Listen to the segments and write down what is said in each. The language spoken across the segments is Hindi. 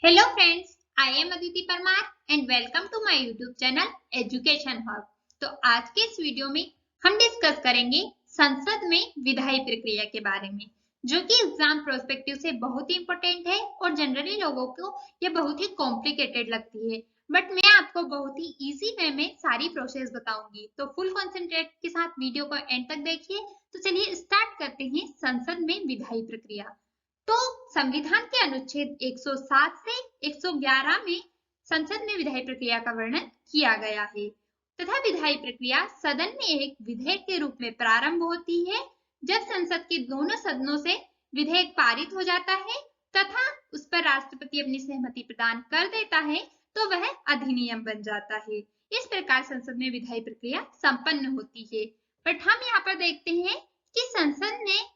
Hello friends, I am Aditi Parmar and welcome to my YouTube channel Education Hub। तो आज के इस वीडियो में हम डिस्कस करेंगे संसद में विधायी प्रक्रिया के बारे में, जो कि एग्जाम प्रोस्पेक्टिव से बहुत ही इंपॉर्टेंट है और जनरली लोगों को ये बहुत ही कॉम्प्लिकेटेड लगती है। बट मैं आपको बहुत ही इजी वे में सारी प्रोसेस बताऊंगी, तो फुल कॉन्सेंट्रेट के साथ वीडियो को एंड तक देखिए। तो चलिए स्टार्ट करते हैं संसद में विधायी प्रक्रिया। तो संविधान के अनुच्छेद 107 से 111 में संसद में विधायी प्रक्रिया का वर्णन किया गया है तथा विधायी प्रक्रिया सदन में एक विधेयक के रूप में प्रारंभ होती है जब संसद के दोनों सदनों से विधेयक पारित हो जाता है तथा उस पर राष्ट्रपति अपनी सहमति प्रदान कर देता है तो वह अधिनियम बन जाता है। इस प्रकार संसद में विधायी प्रक्रिया संपन्न होती है। बट हम यहाँ पर देखते हैं कि संसद ने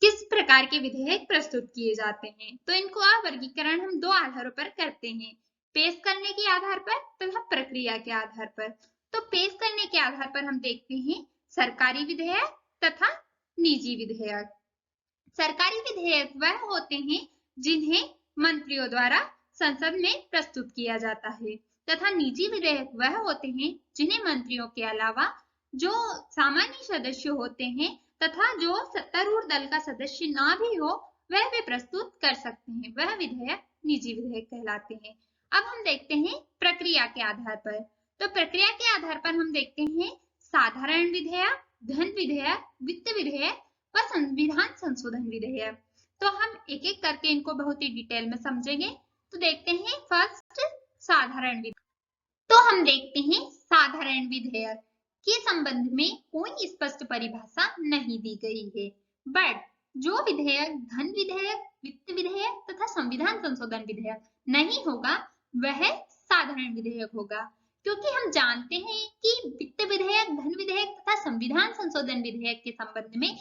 किस प्रकार के विधेयक प्रस्तुत किए जाते हैं। तो इनको वर्गीकरण हम दो आधारों पर करते हैं, पेश करने के आधार पर तथा प्रक्रिया के आधार पर। तो पेश करने के आधार पर हम देखते हैं सरकारी विधेयक तथा निजी विधेयक। सरकारी विधेयक वह होते हैं जिन्हें मंत्रियों द्वारा संसद में प्रस्तुत किया जाता है तथा निजी विधेयक वह होते हैं जिन्हें मंत्रियों के अलावा जो सामान्य सदस्य होते हैं तथा जो सत्तारूढ़ दल का सदस्य ना भी हो वह भी प्रस्तुत कर सकते हैं, वह विधेयक निजी विधेयक कहलाते हैं। अब हम देखते हैं प्रक्रिया के आधार पर। तो प्रक्रिया के आधार पर हम देखते हैं साधारण विधेयक, धन विधेयक, वित्त विधेयक व संविधान संशोधन विधेयक। तो हम एक एक करके इनको बहुत ही डिटेल में समझेंगे। तो देखते हैं फर्स्ट साधारण विधेयक। तो हम देखते हैं साधारण विधेयक के संबंध में कोई स्पष्ट परिभाषा नहीं दी गई है, बट जो विधेयक धन विधेयक, वित्त विधेयक तथा संविधान संशोधन विधेयक नहीं होगा वह साधारण विधेयक होगा, क्योंकि हम जानते हैं कि वित्त विधेयक, धन विधेयक तथा संविधान संशोधन विधेयक के संबंध में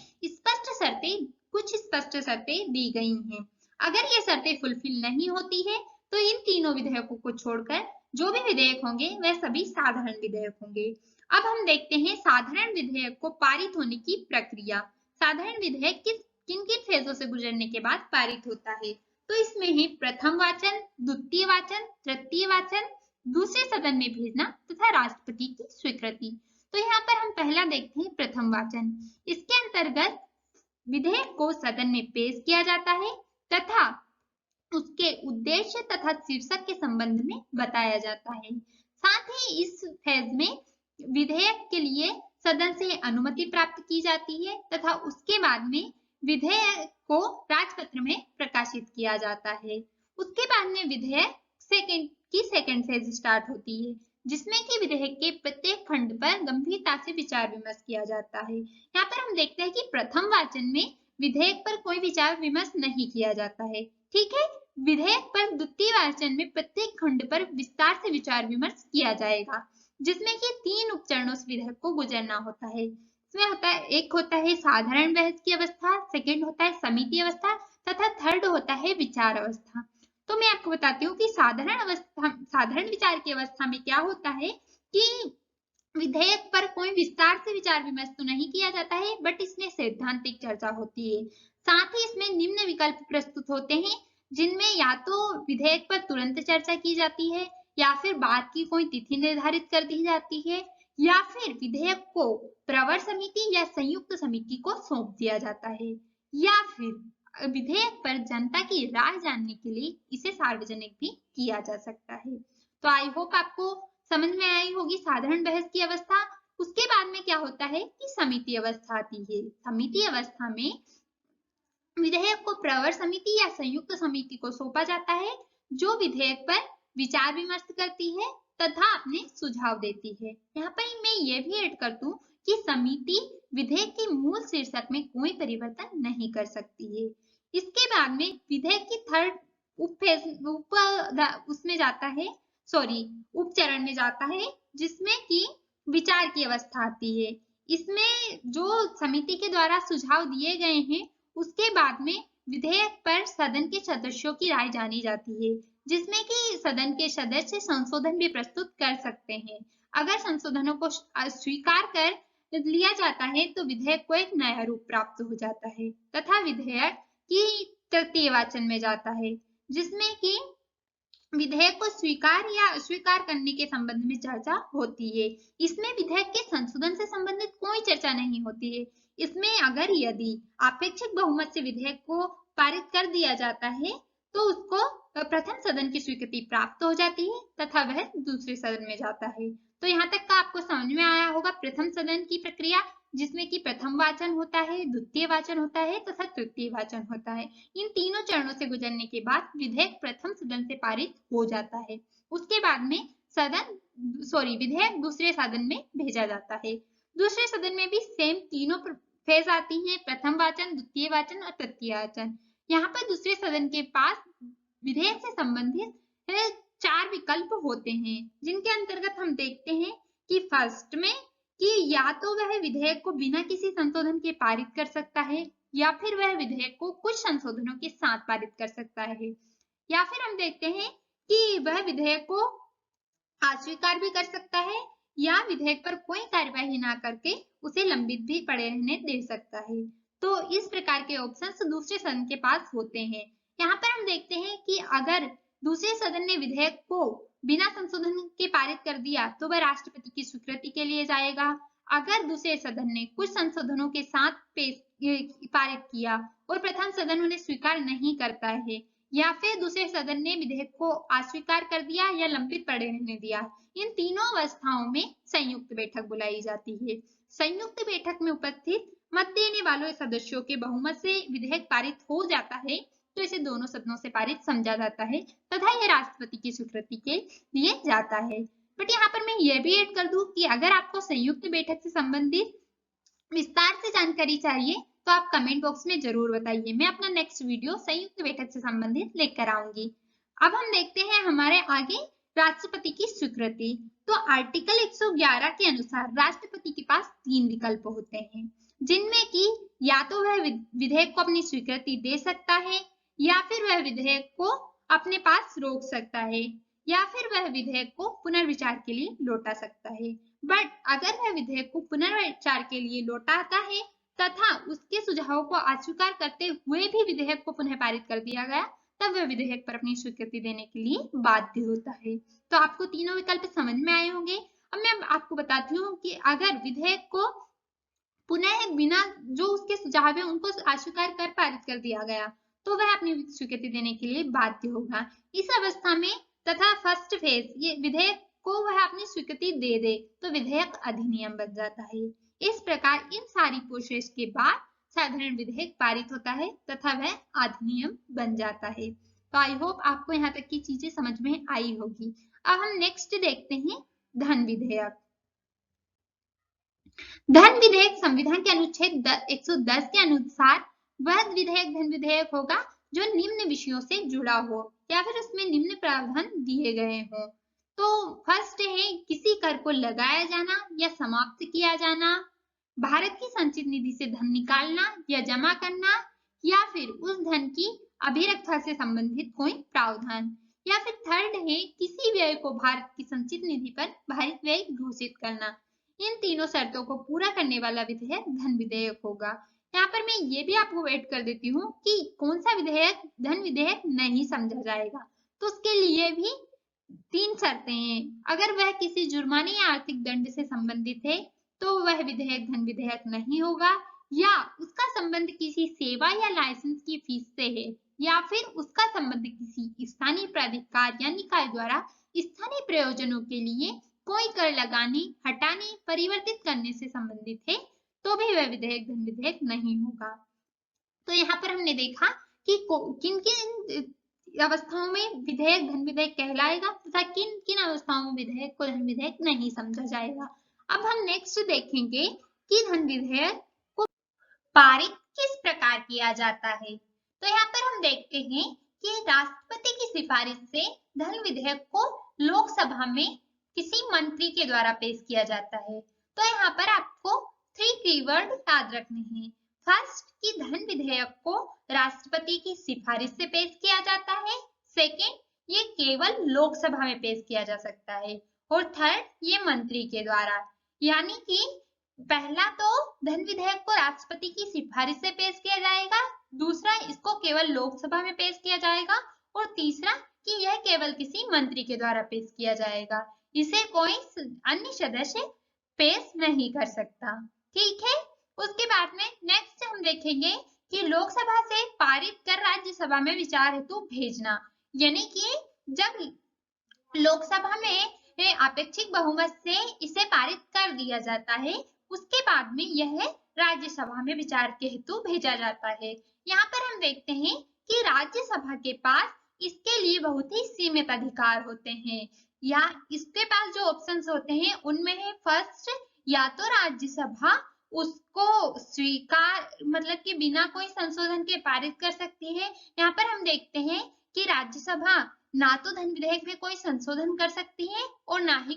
कुछ स्पष्ट शर्तें दी गई हैं। अगर ये शर्तें फुलफिल नहीं होती है तो इन तीनों विधेयकों को छोड़कर जो भी विधेयक होंगे वह सभी साधारण विधेयक होंगे। अब हम देखते हैं साधारण विधेयक को पारित होने की प्रक्रिया। साधारण विधेयक किन किन फेजों से गुजरने के बाद पारित होता है। तो इसमें है प्रथम वाचन, द्वितीय वाचन, तृतीय वाचन, दूसरे सदन में भेजना तथा राष्ट्रपति की स्वीकृति। तो यहाँ पर हम पहला देखते हैं प्रथम वाचन। इसके अंतर्गत विधेयक को सदन में पेश किया जाता है तथा उसके उद्देश्य तथा शीर्षक के संबंध में बताया जाता है। साथ ही इस फेज में विधेयक के लिए सदन से अनुमति प्राप्त की जाती है तथा उसके बाद में विधेयक को राजपत्र में प्रकाशित किया जाता है। उसके बाद में विधेयक सेकंड फेज स्टार्ट होती है, जिसमें कि विधेयक के प्रत्येक खंड पर गंभीरता से विचार विमर्श किया जाता है। यहाँ पर हम देखते हैं कि प्रथम वाचन में विधेयक पर कोई विचार विमर्श नहीं किया जाता है, ठीक है। विधेयक पर द्वितीय वाचन में प्रत्येक खंड पर विस्तार से विचार विमर्श किया जाएगा, जिसमें कि 3 उपचरणों से विधेयक को गुजरना होता है। इसमें एक होता है साधारण बहस की अवस्था, सेकंड होता है समिति अवस्था तथा थर्ड होता है विचार अवस्था। तो मैं आपको बताती हूँ कि साधारण विचार की अवस्था में क्या होता है कि विधेयक पर कोई विस्तार से विचार विमर्श तो नहीं किया जाता है, बट इसमें सैद्धांतिक चर्चा होती है। साथ ही इसमें निम्न विकल्प प्रस्तुत होते हैं, जिनमें या तो विधेयक पर तुरंत चर्चा की जाती है या फिर बाद की कोई तिथि निर्धारित कर दी जाती है या फिर विधेयक को प्रवर समिति या संयुक्त समिति को सौंप दिया जाता है या फिर विधेयक पर जनता की राय जानने के लिए इसे सार्वजनिक भी किया जा सकता है। तो आई होप आपको समझ में आई होगी साधारण बहस की अवस्था। उसके बाद में क्या होता है कि समिति अवस्था आती है। समिति अवस्था में विधेयक को प्रवर समिति या संयुक्त समिति को सौंपा जाता है, जो विधेयक पर विचार विमर्श करती है तथा अपने सुझाव देती है। यहाँ पर मैं ये भी ऐड कर दूं कि समिति विधेयक के मूल शीर्षक में कोई परिवर्तन नहीं कर सकती है। इसके बाद में विधेयक की थर्ड उपचरण में जाता है, जिसमें कि विचार की अवस्था आती है। इसमें जो समिति के द्वारा सुझाव दिए गए हैं उसके बाद में विधेयक पर सदन के सदस्यों की राय जानी जाती है, जिसमें कि सदन के सदस्य संशोधन भी प्रस्तुत कर सकते हैं। अगर संशोधनों को स्वीकार कर लिया जाता है तो विधेयक को एक नया रूप प्राप्त हो जाता है तथा विधेयक की तृतीय वाचन में जाता है, जिसमें कि विधेयक को स्वीकार या अस्वीकार करने के संबंध में चर्चा होती है। इसमें विधेयक के संशोधन से संबंधित कोई चर्चा नहीं होती है। इसमें अगर यदि अपेक्षित बहुमत से विधेयक को पारित कर दिया जाता है तो उसको प्रथम सदन की स्वीकृति प्राप्त हो जाती है तथा वह दूसरे सदन में जाता है। तो यहाँ तक का आपको समझ में आया होगा प्रथम सदन की प्रक्रिया, जिसमें कि प्रथम वाचन होता है, द्वितीय वाचन होता है तथा तृतीय वाचन होता है। इन तीनों चरणों से गुजरने के बाद विधेयक प्रथम सदन से पारित हो जाता है। उसके बाद में विधेयक दूसरे सदन में भेजा जाता है। दूसरे सदन में भी सेम तीनों फेज आती हैं, प्रथम वाचन, द्वितीय वाचन और तृतीय वाचन। यहाँ पर दूसरे सदन के पास विधेयक से संबंधित 4 विकल्प होते हैं, जिनके अंतर्गत हम देखते हैं कि फर्स्ट में कि या तो वह विधेयक को बिना किसी संशोधन के पारित कर सकता है, या फिर वह विधेयक को कुछ संशोधनों के साथ पारित कर सकता है, या फिर हम देखते हैं कि वह विधेयक को अस्वीकार भी कर सकता है या विधेयक पर कोई कार्यवाही ना करके उसे लंबित भी पड़े रहने दे सकता है। तो इस प्रकार के ऑप्शंस दूसरे सदन के पास होते हैं। यहाँ पर हम देखते हैं कि अगर दूसरे सदन ने विधेयक को बिना संशोधन के पारित कर दिया तो वह राष्ट्रपति की स्वीकृति के लिए जाएगा। अगर दूसरे सदन ने कुछ संशोधनों के साथ पारित किया और प्रथम सदन उन्हें स्वीकार नहीं करता है, या फिर दूसरे सदन ने विधेयक को अस्वीकार कर दिया या लंबित पड़े रहने दिया, इन तीनों अवस्थाओं में संयुक्त बैठक बुलाई जाती है। संयुक्त बैठक में उपस्थित मत देने वालों सदस्यों के बहुमत से विधेयक पारित हो जाता है तो इसे दोनों सदनों से पारित समझा जाता है तथा यह राष्ट्रपति की स्वीकृति के लिए जाता है। बट यहाँ पर मैं यह भी ऐड कर दूं कि अगर आपको संयुक्त बैठक से संबंधित विस्तार से जानकारी चाहिए तो आप कमेंट बॉक्स में जरूर बताइए। मैं अपना नेक्स्ट वीडियो संयुक्त बैठक से संबंधित लेकर आऊंगी। अब हम देखते हैं हमारे आगे राष्ट्रपति की स्वीकृति। तो आर्टिकल 111 के अनुसार राष्ट्रपति के पास 3 विकल्प होते हैं, जिनमें कि या तो वह विधेयक को अपनी स्वीकृति दे सकता है, या फिर वह विधेयक को अपने पास रोक सकता है, या फिर वह विधेयक को पुनर्विचार के लिए लौटा सकता है। बट अगर वह विधेयक को पुनर्विचार के लिए लौटाता है तथा उसके सुझावों को अस्वीकार करते हुए भी विधेयक को पुनः पारित कर दिया गया, तब वह विधेयक पर अपनी स्वीकृति देने के लिए बाध्य होता है। तो आपको तीनों विकल्प समझ में आए होंगे। अब मैं आपको बताती हूँ कि अगर विधेयक को पुनः बिना जो उसके सुझाव है उनको अस्वीकार कर पारित कर दिया गया तो वह अपनी स्वीकृति देने के लिए बाध्य होगा। इस अवस्था में तथा फर्स्ट फेज ये विधेयक को वह अपनी स्वीकृति दे दे तो विधेयक अधिनियम बन जाता है। इस प्रकार इन सारी प्रोसेस के बाद साधारण विधेयक पारित होता है तथा वह अधिनियम बन जाता है। तो आई होप आपको यहाँ तक की चीजें समझ में आई होगी। अब हम नेक्स्ट देखते हैं धन विधेयक। धन विधेयक संविधान के अनुच्छेद 110 के अनुसार वह विधेयक धन विधेयक होगा जो निम्न विषयों से जुड़ा हो या फिर उसमें निम्न प्रावधान दिए गए हो। तो फर्स्ट है किसी कर को लगाया जाना या समाप्त किया जाना, भारत की संचित निधि से धन निकालना या जमा करना, या फिर उस धन की अभिरक्षा से संबंधित कोई प्रावधान, या फिर थर्ड है किसी व्यय को भारत की संचित निधि पर भारित व्यय घोषित करना। इन तीनों शर्तों को पूरा करने वाला विधेयक धन विधेयक होगा। यहाँ पर मैं ये भी आपको ऐड कर देती हूँ कि कौन सा विधेयक धन विधेयक नहीं समझा जाएगा। तो उसके लिए भी 3 शर्तें हैं। अगर वह किसी जुर्माने या आर्थिक दंड से संबंधित है तो वह विधेयक धन विधेयक नहीं होगा, या उसका संबंध किसी सेवा या लाइसेंस की फीस से है, या फिर उसका संबंध किसी स्थानीय प्राधिकार या निकाय द्वारा स्थानीय प्रयोजनों के लिए कोई कर लगाने, हटाने, परिवर्तित करने से संबंधित है तो भी वह विधेयक धन विधेयक नहीं होगा। तो यहाँ पर हमने देखा कि किन किन अवस्थाओं में विधेयक धन विधेयक कहलाएगा तथा किन किन अवस्थाओं में विधेयक को धन विधेयक नहीं समझा जाएगा। अब हम नेक्स्ट देखेंगे कि धन विधेयक को पारित किस प्रकार किया जाता है। तो यहाँ पर हम देखते हैं कि राष्ट्रपति की सिफारिश से धन विधेयक को लोकसभा में किसी मंत्री के द्वारा पेश किया जाता है। तो यहाँ पर आपको 3 कीवर्ड याद रखने हैं। फर्स्ट कि धन विधेयक को राष्ट्रपति की सिफारिश से पेश किया जाता है, सेकेंड ये केवल लोकसभा में पेश किया जा सकता है, और थर्ड ये मंत्री के द्वारा। यानी कि पहला तो धन विधेयक को राष्ट्रपति की सिफारिश से पेश किया जाएगा, दूसरा इसको केवल लोकसभा में पेश किया जाएगा, और तीसरा कि यह केवल किसी मंत्री के द्वारा पेश किया जाएगा, इसे कोई अन्य सदस्य पेश नहीं कर सकता। ठीक है। उसके बाद में नेक्स्ट हम देखेंगे कि लोकसभा से पारित कर राज्यसभा में विचार हेतु भेजना, यानी कि जब लोकसभा में अपेक्षित बहुमत से इसे पारित कर दिया जाता है, उसके बाद में यह राज्यसभा में विचार के हेतु भेजा जाता है। यहाँ पर हम देखते हैं कि राज्यसभा के पास इसके लिए बहुत ही सीमित अधिकार होते हैं, या इसके पास जो ऑप्शंस होते हैं उनमें है फर्स्ट, या तो राज्यसभा उसको स्वीकार मतलब कि बिना कोई संशोधन के पारित कर सकती है। यहाँ पर हम देखते हैं कि राज्यसभा ना तो धन विधेयक में कोई संशोधन कर सकती है और ना ही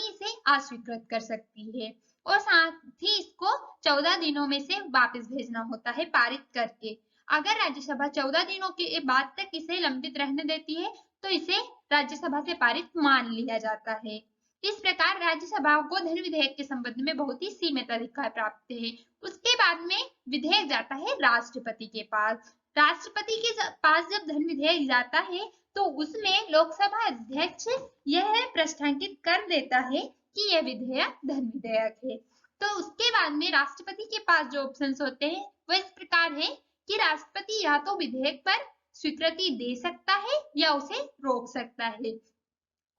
इसे अस्वीकृत कर सकती है, और साथ ही इसको 14 दिनों में से वापस भेजना होता है पारित करके। अगर राज्यसभा 14 दिनों के बाद तक इसे लंबित रहने देती है तो इसे राज्यसभा से पारित मान लिया जाता है। इस प्रकार राज्यसभा को धन विधेयक के संबंध में बहुत ही सीमित अधिकार प्राप्त है। उसके बाद में विधेयक जाता है राष्ट्रपति के पास। राष्ट्रपति के पास जब धन विधेयक जाता है तो उसमें लोकसभा अध्यक्ष यह प्रश्नांकित कर देता है कि यह विधेयक धन विधेयक है। तो उसके बाद में राष्ट्रपति के पास जो ऑप्शंस होते हैं वह इस प्रकार है कि राष्ट्रपति या तो विधेयक पर स्वीकृति दे सकता है या उसे रोक सकता है।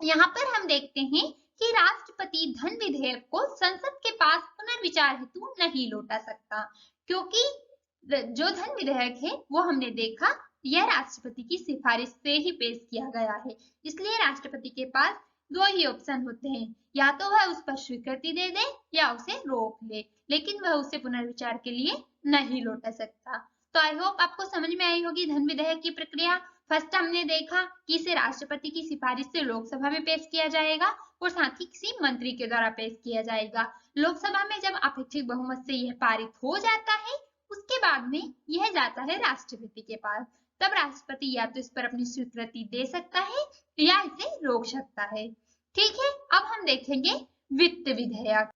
यहाँ पर हम देखते हैं कि राष्ट्रपति धन विधेयक को संसद के पास पुनर्विचार हेतु नहीं लौटा सकता, क्योंकि जो धन विधेयक है वो हमने देखा यह राष्ट्रपति की सिफारिश से ही पेश किया गया है, इसलिए राष्ट्रपति के पास दो ही ऑप्शन होते हैं, या तो वह उस पर स्वीकृति दे दे या उसे रोक ले, लेकिन वह उसे पुनर्विचार के लिए नहीं लौटा सकता। तो आई होप आपको समझ में आई होगी धन विधेयक की प्रक्रिया। फर्स्ट हमने देखा कि इसे राष्ट्रपति की सिफारिश से लोकसभा में पेश किया जाएगा और साथ ही किसी मंत्री के द्वारा पेश किया जाएगा। लोकसभा में जब अपेक्षित बहुमत से यह पारित हो जाता है उसके बाद में यह जाता है राष्ट्रपति के पास। तब राष्ट्रपति या तो इस पर अपनी स्वीकृति दे सकता है या इसे रोक सकता है। ठीक है। अब हम देखेंगे वित्त विधेयक।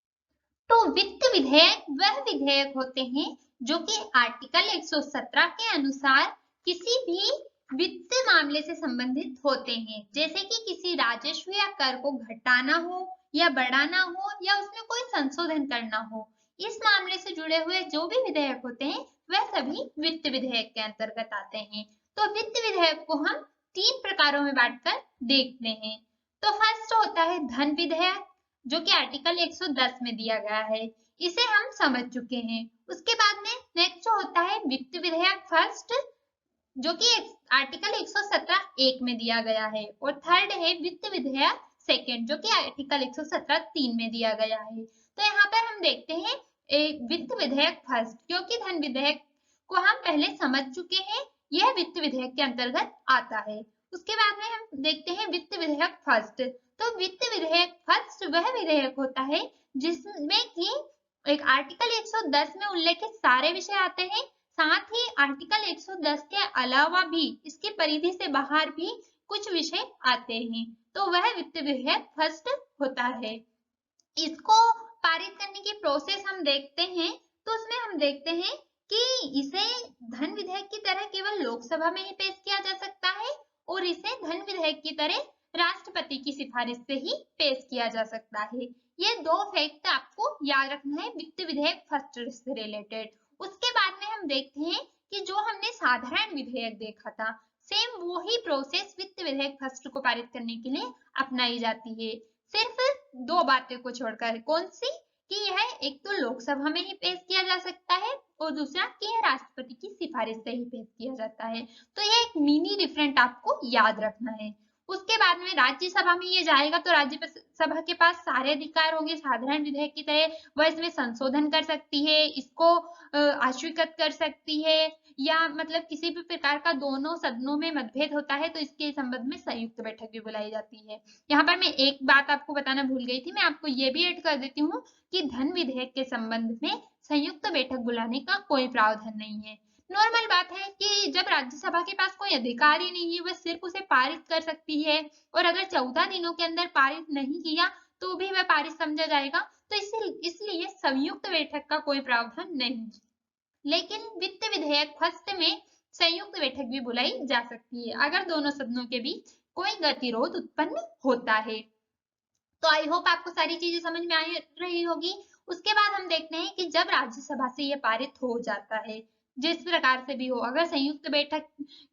तो वित्त विधेयक वह विधेयक होते हैं जो कि आर्टिकल 117 के अनुसार किसी भी वित्त मामले से संबंधित होते हैं, जैसे कि किसी राजस्व या कर को घटाना हो या बढ़ाना हो या उसमें कोई संशोधन करना हो। इस मामले से जुड़े हुए जो भी विधेयक होते हैं वह सभी वित्त विधेयक के अंतर्गत आते हैं। तो वित्त विधेयक को हम 3 प्रकारों में बांटकर देखते हैं। तो फर्स्ट होता है धन विधेयक, जो कि आर्टिकल 110 में दिया गया है, इसे हम समझ चुके हैं। उसके बाद में नेक्स्ट होता है वित्त विधेयक फर्स्ट, जो कि आर्टिकल 117(1) में दिया गया है, और थर्ड है वित्त विधेयक सेकंड, जो कि आर्टिकल 117(3) में दिया गया है। तो यहाँ पर हम देखते हैं वित्त विधेयक फर्स्ट, क्योंकि धन विधेयक को हम पहले समझ चुके हैं, यह वित्त विधेयक के अंतर्गत आता है। उसके बाद में हम देखते हैं वित्त विधेयक फर्स्ट। तो वित्त विधेयक फर्स्ट वह विधेयक होता है जिसमें कि एक आर्टिकल 110 में उल्लेखित सारे विषय आते हैं, साथ ही आर्टिकल 110 के अलावा भी इसकी परिधि से बाहर भी कुछ विषय आते हैं, तो वह वित्त विधेयक फर्स्ट होता है। इसको पारित करने की प्रोसेस हम देखते हैं, तो उसमें हम देखते हैं कि इसे धन विधेयक की तरह केवल लोकसभा में ही पेश किया जा सकता है और इसे धन विधेयक की तरह राष्ट्रपति की सिफारिश से ही पेश किया जा सकता है। ये दो फैक्ट आपको याद रखना है वित्त विधेयक फर्स्ट से रिलेटेड। उसके बाद में हम देखते हैं कि जो हमने साधारण विधेयक देखा था, सेम वही प्रोसेस वित्त विधेयक फर्स्ट को पारित करने के लिए अपनाई जाती है, सिर्फ दो बातें को छोड़कर। कौन सी? कि यह एक तो लोकसभा में ही पेश किया जा सकता है और दूसरा कि यह राष्ट्रपति की सिफारिश से ही पेश किया जाता है। तो यह एक मिनी डिफरेंट आपको याद रखना है। उसके बाद में राज्यसभा में ये जाएगा तो राज्यसभा के पास सारे अधिकार होंगे साधारण विधेयक की तरह। वह इसमें संशोधन कर सकती है, इसको अस्वीकृत कर सकती है, या मतलब किसी भी प्रकार का दोनों सदनों में मतभेद होता है तो इसके संबंध में संयुक्त बैठक भी बुलाई जाती है। यहाँ पर मैं एक बात आपको बताना भूल गई थी, मैं आपको ये भी ऐड कर देती हूँ कि धन विधेयक के संबंध में संयुक्त बैठक बुलाने का कोई प्रावधान नहीं है। नॉर्मल बात है कि जब राज्यसभा के पास कोई अधिकार ही नहीं है, वह सिर्फ उसे पारित कर सकती है, और अगर 14 दिनों के अंदर पारित नहीं किया तो भी वह पारित समझा जाएगा, तो इसलिए संयुक्त बैठक का कोई प्रावधान नहीं। लेकिन वित्त विधेयक फर्स्ट में संयुक्त बैठक भी बुलाई जा सकती है अगर दोनों सदनों के बीच कोई गतिरोध उत्पन्न होता है। तो आई होप आपको सारी चीजें समझ में आ रही होगी। उसके बाद हम देखते हैं कि जब राज्यसभा से ये पारित हो जाता है, जिस प्रकार से भी हो, अगर संयुक्त बैठक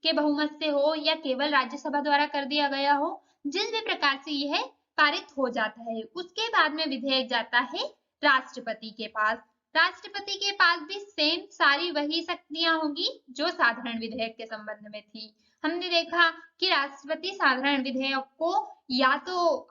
के बहुमत से हो या केवल राज्यसभा द्वारा कर दिया गया हो, जिस भी प्रकार से यह पारित हो जाता है, उसके बाद में विधेयक जाता है राष्ट्रपति के पास। राष्ट्रपति के पास भी सेम सारी वही शक्तियां होंगी जो साधारण विधेयक के संबंध में थी। हमने देखा कि राष्ट्रपति साधारण विधेयक को या तो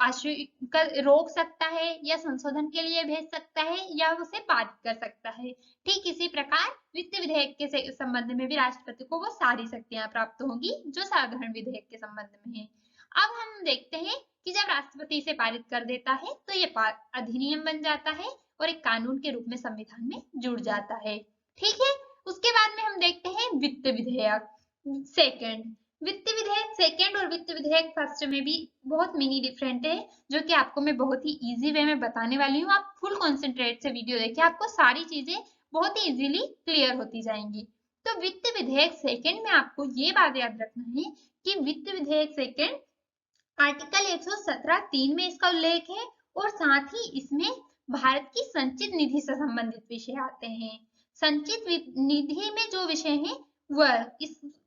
रोक सकता है या संशोधन के लिए भेज सकता है या उसे पारित कर सकता है। ठीक इसी प्रकार वित्त विधेयक के संबंध में भी राष्ट्रपति को वो सारी शक्तियां प्राप्त होंगी जो साधारण विधेयक के संबंध में है। अब हम देखते हैं कि जब राष्ट्रपति इसे पारित कर देता है तो ये अधिनियम बन जाता है और एक कानून के रूप में संविधान में जुड़ जाता है। ठीक है, उसके बाद में हम देखते हैं वित्त विधेयक सेकंड। वित्त विधेयक सेकंड और वित्त विधेयक फर्स्ट में भी बहुत मिनी डिफरेंट है, जो कि आपको मैं बहुत ही इजी वे में बताने वाली हूँ। आप फुल कॉन्सेंट्रेट से वीडियो देखिए, आपको सारी चीजें बहुत ही इजीली क्लियर होती जाएंगी। तो वित्त विधेयक सेकंड में आपको ये बात याद रखना है कि वित्त विधेयक सेकंड आर्टिकल 117(3) में इसका उल्लेख है और साथ ही इसमें भारत की संचित निधि से संबंधित विषय आते हैं। संचित निधि में जो विषय है वह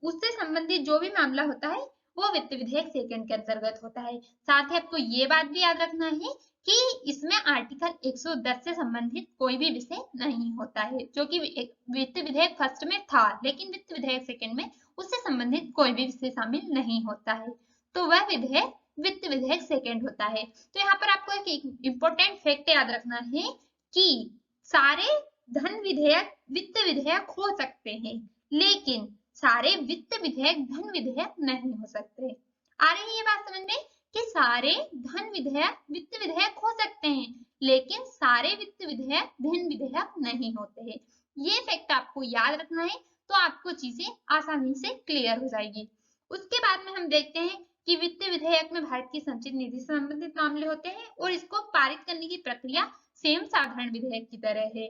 उससे संबंधित जो भी मामला होता है वो वित्त विधेयक सेकंड के अंतर्गत होता है। साथ ही आपको ये बात भी याद रखना है कि इसमें आर्टिकल 110 से संबंधित कोई भी विषय नहीं होता है, जो कि वित्त विधेयक फर्स्ट में था, लेकिन वित्त विधेयक सेकंड में उससे संबंधित कोई भी विषय शामिल नहीं होता है। तो वह विधेयक वित्त विधेयक सेकंड होता है। तो यहाँ पर आपको एक इम्पोर्टेंट फैक्ट याद रखना है कि सारे धन विधेयक वित्त विधेयक हो सकते हैं, लेकिन सारे वित्त विधेयक धन विधेयक नहीं हो सकते। आ रही है ये बात समझ में कि सारे धन विधेयक वित्त विधेयक हो सकते हैं, लेकिन सारे वित्त विधेयक धन विधेयक नहीं होते हैं। ये फैक्ट आपको याद रखना है, तो आपको चीजें आसानी से क्लियर हो जाएगी। उसके बाद में हम देखते हैं कि वित्त विधेयक में भारत की संचित निधि से संबंधित मामले होते हैं और इसको पारित करने की प्रक्रिया सेम साधारण विधेयक की तरह है।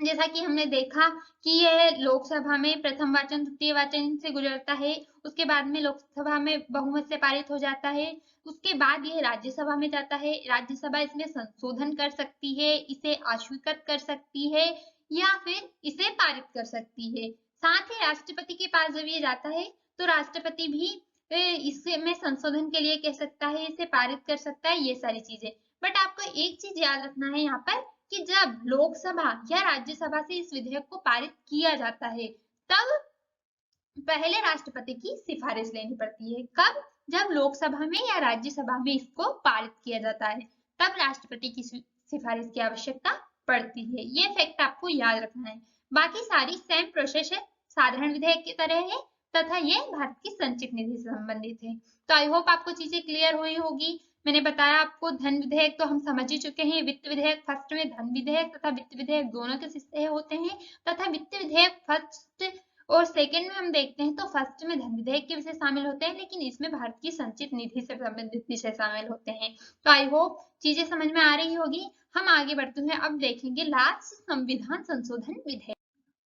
जैसा कि हमने देखा कि यह लोकसभा में प्रथम वाचन द्वितीय वाचन से गुजरता है, उसके बाद में लोकसभा में बहुमत से पारित हो जाता है, उसके बाद यह राज्यसभा में जाता है। राज्यसभा इसमें संशोधन कर सकती है, इसे अस्वीकृत कर सकती है या फिर इसे पारित कर सकती है। साथ ही राष्ट्रपति के पास जब ये जाता है तो राष्ट्रपति भी इसमें संशोधन के लिए कह सकता है, इसे पारित कर सकता है, ये सारी चीजें। बट आपको एक चीज याद रखना है यहाँ पर कि जब लोकसभा या राज्यसभा से इस विधेयक को पारित किया जाता है तब पहले राष्ट्रपति की सिफारिश लेनी पड़ती है। कब? जब लोकसभा में या राज्यसभा में इसको पारित किया जाता है तब राष्ट्रपति की सिफारिश की आवश्यकता पड़ती है। ये फैक्ट आपको याद रखना है। बाकी सारी सेम प्रोसेस है, साधारण विधेयक की तरह है तथा ये भारत की संचित निधि से संबंधित है। तो आई होप आपको चीजें क्लियर हुई होगी। मैंने बताया आपको धन विधेयक तो हम समझ ही चुके हैं। वित्त विधेयक फर्स्ट में धन विधेयक तथा वित्त विधेयक दोनों के हिस्से होते हैं तथा वित्त विधेयक फर्स्ट और सेकंड में हम देखते हैं तो फर्स्ट में धन विधेयक के विषय शामिल होते हैं, लेकिन इसमें भारत की संचित निधि से संबंधित विषय शामिल होते हैं। तो आई होप चीजें समझ में आ रही होगी। हम आगे बढ़ते हुए अब देखेंगे लास्ट संविधान संशोधन विधेयक।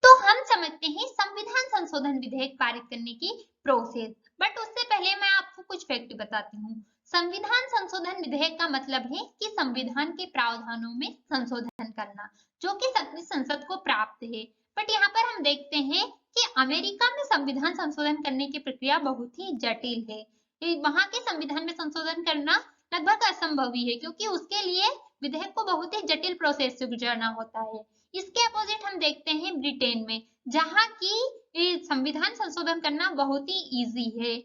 तो हम समझते हैं संविधान संशोधन विधेयक पारित करने की प्रोसेस, बट उससे पहले मैं आपको कुछ फैक्ट बताती हूँ। संविधान संशोधन विधेयक का मतलब है कि संविधान के प्रावधानों में संशोधन करना, जो कि संसद को प्राप्त है। बट यहाँ पर हम देखते हैं कि अमेरिका में संविधान संशोधन करने की प्रक्रिया बहुत ही जटिल है। वहां के संविधान में संशोधन करना लगभग असंभव ही है, क्योंकि उसके लिए विधेयक को बहुत ही जटिल प्रोसेस से गुजरना होता है। इसके अपोजिट हम देखते हैं ब्रिटेन में, जहां की संविधान संशोधन करना बहुत ही इजी है।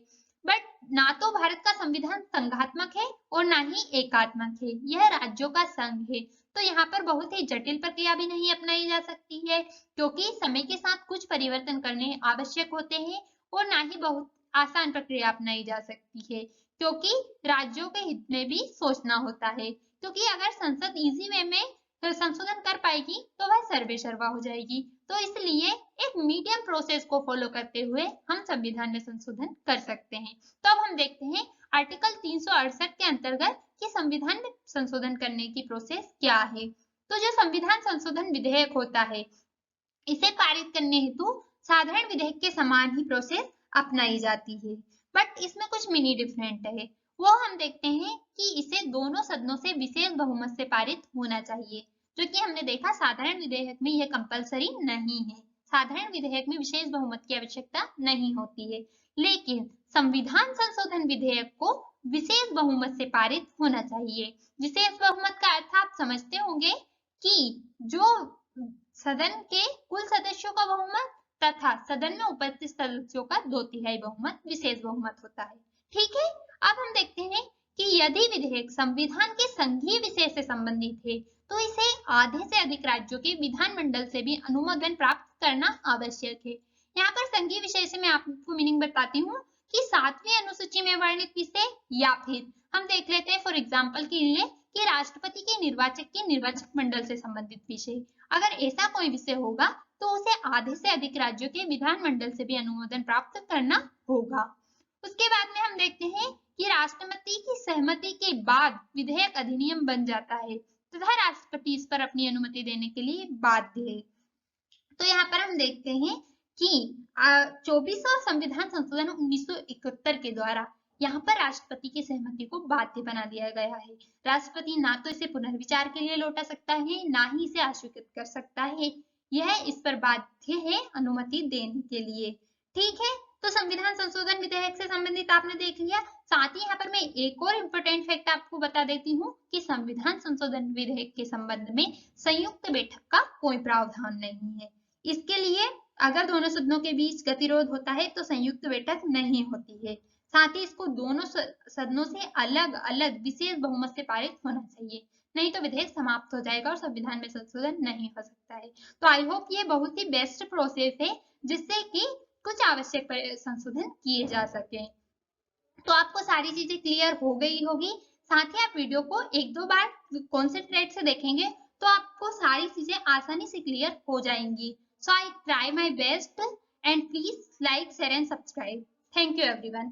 बट ना तो भारत का संविधान संघात्मक है और ना ही एकात्मक है, यह राज्यों का संघ है। तो यहाँ पर बहुत ही जटिल प्रक्रिया भी नहीं अपनाई जा सकती है, क्योंकि समय के साथ कुछ परिवर्तन करने आवश्यक होते हैं और ना ही बहुत आसान प्रक्रिया अपनाई जा सकती है, क्योंकि राज्यों के हित में भी सोचना होता है। क्योंकि अगर संसद इजी वे में संशोधन कर पाएगी तो वह सर्वेसर्वा हो जाएगी। तो इसलिए एक मीडियम प्रोसेस को फॉलो करते हुए हम संविधान में संशोधन कर सकते हैं। तो अब हम देखते हैं आर्टिकल 368 के अंतर्गत कि संविधान में संशोधन करने की प्रोसेस क्या है। तो जो संविधान संशोधन विधेयक होता है, इसे पारित करने हेतु साधारण विधेयक के समान ही प्रोसेस अपनाई जाती है, बट इसमें कुछ मिनी डिफरेंट है। वो हम देखते हैं कि इसे दोनों सदनों से विशेष बहुमत से पारित होना चाहिए, जो कि हमने देखा साधारण विधेयक में यह कंपलसरी नहीं है। साधारण विधेयक में विशेष बहुमत की आवश्यकता नहीं होती है, लेकिन संविधान संशोधन विधेयक को विशेष बहुमत से पारित होना चाहिए। विशेष बहुमत का अर्थ आप समझते होंगे कि जो सदन के कुल सदस्यों का बहुमत तथा सदन में उपस्थित सदस्यों का 2/3 बहुमत विशेष बहुमत होता है। ठीक है, अब हम देखते हैं कि यदि विधेयक संविधान के संघीय विषय से संबंधित है तो इसे आधे से अधिक राज्यों के विधानमंडल से भी अनुमोदन प्राप्त करना आवश्यक है। यहाँ पर संघीय विषय से मैं आपको मीनिंग बताती हूँ कि 7वीं अनुसूची में वर्णित विषय, या फिर हम देख लेते हैं फॉर एग्जाम्पल के लिए कि राष्ट्रपति के निर्वाचक मंडल से संबंधित विषय। अगर ऐसा कोई विषय होगा तो उसे आधे से अधिक राज्यों के विधानमंडल से भी अनुमोदन प्राप्त करना होगा। उसके बाद में हम देखते हैं कि राष्ट्रपति की सहमति के बाद विधेयक अधिनियम बन जाता है तथा राष्ट्रपति इस पर अपनी अनुमति देने के लिए बाध्य है। तो यहाँ पर हम देखते हैं कि 24वां संविधान संशोधन 1971 के द्वारा यहाँ पर राष्ट्रपति की सहमति को बाध्य बना दिया गया है। राष्ट्रपति ना तो इसे पुनर्विचार के लिए लौटा सकता है, ना ही इसे अस्वीकृत कर सकता है। यह इस पर बाध्य है अनुमति देने के लिए। ठीक है, तो संविधान संशोधन विधेयक से संबंधित आपने देख लिया। साथ ही यहाँ पर मैं एक और इम्पोर्टेंट फैक्ट आपको बता देती हूँ कि संविधान संशोधन विधेयक के संबंध में संयुक्त बैठक का कोई प्रावधान नहीं है। इसके लिए अगर दोनों सदनों के बीच गतिरोध होता है तो संयुक्त बैठक नहीं होती है। साथ ही इसको दोनों सदनों से अलग अलग विशेष बहुमत से पारित होना चाहिए, नहीं तो विधेयक समाप्त हो जाएगा और संविधान में संशोधन नहीं हो सकता है। तो आई होप ये बहुत ही बेस्ट प्रोसेस है जिससे कि कुछ आवश्यक संशोधन किए जा सके। तो आपको सारी चीजें क्लियर हो गई होगी। साथ ही आप वीडियो को 1-2 बार कॉन्सेंट्रेट से देखेंगे तो आपको सारी चीजें आसानी से क्लियर हो जाएंगी। So I try my best and please like, share and subscribe. Thank you everyone.